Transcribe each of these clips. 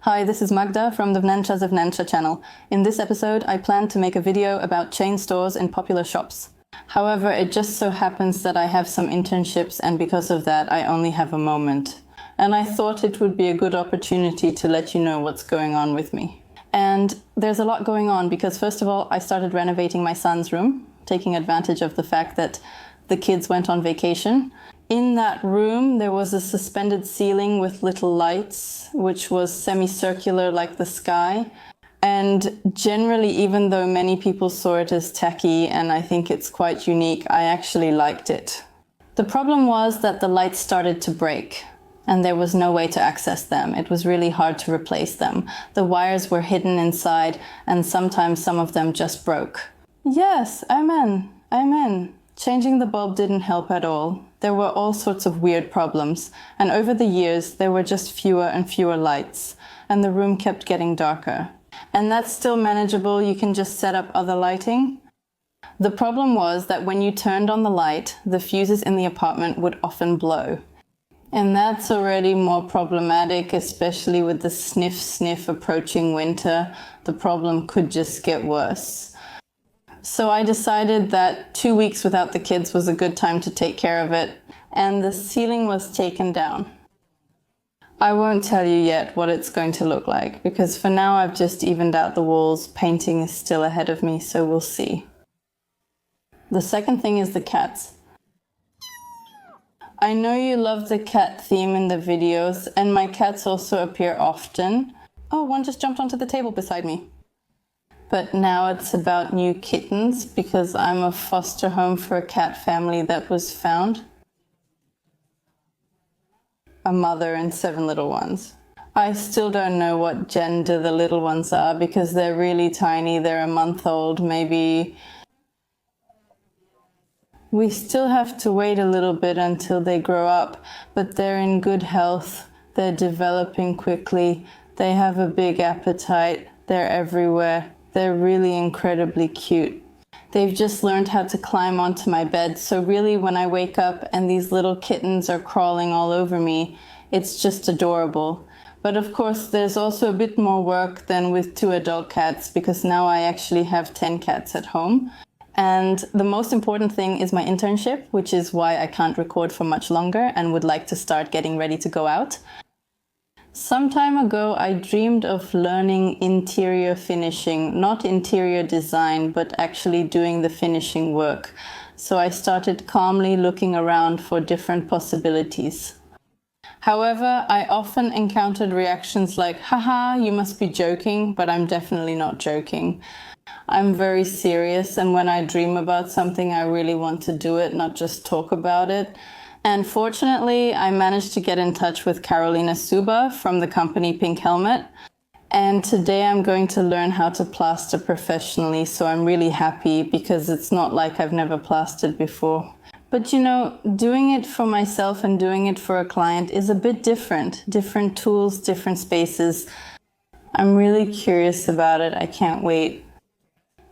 Hi, this is Magda from the wnetrzazewnetrzaofficial channel. In this episode, I plan to make a video about chain stores in popular shops. However, it just so happens that I have some internships, and because of that, I only have a moment. And I thought it would be a good opportunity to let you know what's going on with me. And there's a lot going on because, first of all, I started renovating my son's room, taking advantage of the fact that the kids went on vacation. In that room, there was a suspended ceiling with little lights, which was semicircular like the sky. And generally, even though many people saw it as tacky and I think it's quite unique, I actually liked it. The problem was that the lights started to break and there was no way to access them. It was really hard to replace them. The wires were hidden inside and sometimes some of them just broke. Yes, I'm in. Changing the bulb didn't help at all. There were all sorts of weird problems, and over the years there were just fewer and fewer lights, and the room kept getting darker. And that's still manageable, you can just set up other lighting. The problem was that when you turned on the light, the fuses in the apartment would often blow. And that's already more problematic, especially with the sniff approaching winter. The problem could just get worse. So I decided that 2 weeks without the kids was a good time to take care of it, and the ceiling was taken down. I won't tell you yet what it's going to look like, because for now I've just evened out the walls. Painting is still ahead of me, so we'll see. The second thing is the cats. I know you love the cat theme in the videos, and my cats also appear often. Oh, one just jumped onto the table beside me. But now it's about new kittens because I'm a foster home for a cat family that was found. A mother and 7 little ones. I still don't know what gender the little ones are because they're really tiny. They're a month old, maybe. We still have to wait a little bit until they grow up, but they're in good health. They're developing quickly. They have a big appetite. They're everywhere. They're really incredibly cute. They've just learned how to climb onto my bed, so really when I wake up and these little kittens are crawling all over me, it's just adorable. But of course, there's also a bit more work than with 2 adult cats because now I actually have 10 cats at home. And the most important thing is my internship, which is why I can't record for much longer and would like to start getting ready to go out. Some time ago, I dreamed of learning interior finishing, not interior design, but actually doing the finishing work. So I started calmly looking around for different possibilities. However, I often encountered reactions like, haha, you must be joking, but I'm definitely not joking. I'm very serious, and when I dream about something, I really want to do it, not just talk about it. And fortunately, I managed to get in touch with Carolina Suba from the company Pink Helmet. And today I'm going to learn how to plaster professionally, so I'm really happy because it's not like I've never plastered before. But you know, doing it for myself and doing it for a client is a bit different. Different tools, different spaces. I'm really curious about it. I can't wait.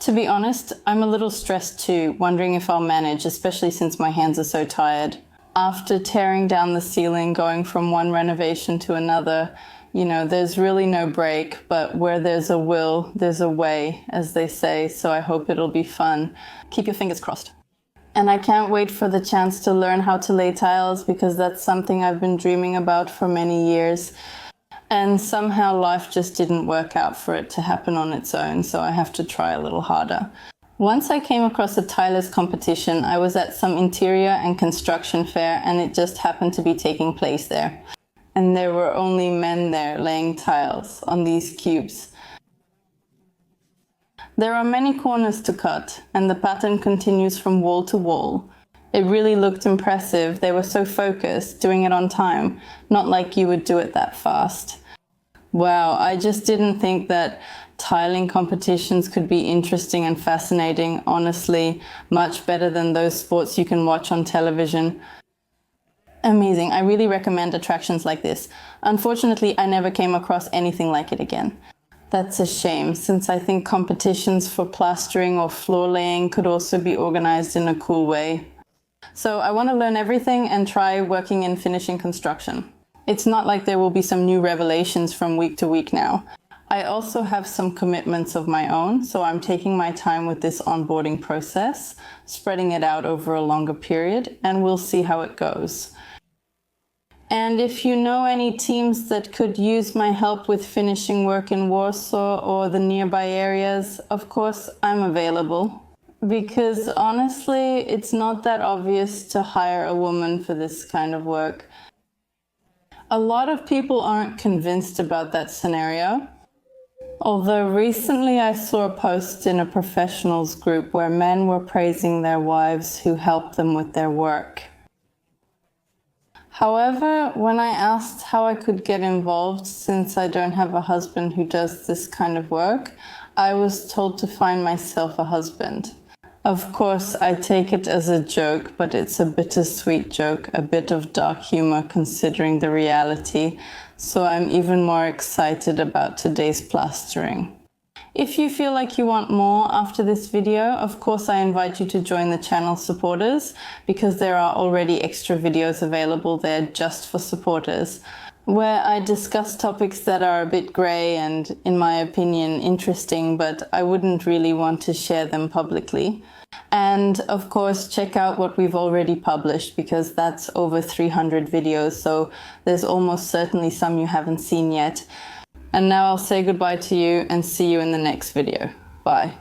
To be honest, I'm a little stressed too, wondering if I'll manage, especially since my hands are so tired. After tearing down the ceiling, going from one renovation to another, you know, there's really no break, but where there's a will, there's a way, as they say, so I hope it'll be fun. Keep your fingers crossed. And I can't wait for the chance to learn how to lay tiles because that's something I've been dreaming about for many years. And somehow life just didn't work out for it to happen on its own, so I have to try a little harder. Once I came across a tilers competition, I was at some interior and construction fair and it just happened to be taking place there. And there were only men there laying tiles on these cubes. There are many corners to cut and the pattern continues from wall to wall. It really looked impressive. They were so focused, doing it on time, not like you would do it that fast. Wow, I just didn't think that tiling competitions could be interesting and fascinating, honestly, much better than those sports you can watch on television. Amazing. I really recommend attractions like this. Unfortunately, I never came across anything like it again. That's a shame, since I think competitions for plastering or floor laying could also be organized in a cool way. So I want to learn everything and try working in finishing construction. It's not like there will be some new revelations from week to week now. I also have some commitments of my own, so I'm taking my time with this onboarding process, spreading it out over a longer period, and we'll see how it goes. And if you know any teams that could use my help with finishing work in Warsaw or the nearby areas, of course, I'm available. Because honestly, it's not that obvious to hire a woman for this kind of work. A lot of people aren't convinced about that scenario. Although recently I saw a post in a professionals group where men were praising their wives who helped them with their work. However, when I asked how I could get involved since I don't have a husband who does this kind of work, I was told to find myself a husband. Of course, I take it as a joke, but it's a bittersweet joke, a bit of dark humor considering the reality, so I'm even more excited about today's plastering. If you feel like you want more after this video, of course I invite you to join the channel supporters, because there are already extra videos available there just for supporters, where I discuss topics that are a bit grey and, in my opinion, interesting, but I wouldn't really want to share them publicly. And of course, check out what we've already published, because that's over 300 videos, so there's almost certainly some you haven't seen yet. And now I'll say goodbye to you and see you in the next video. Bye.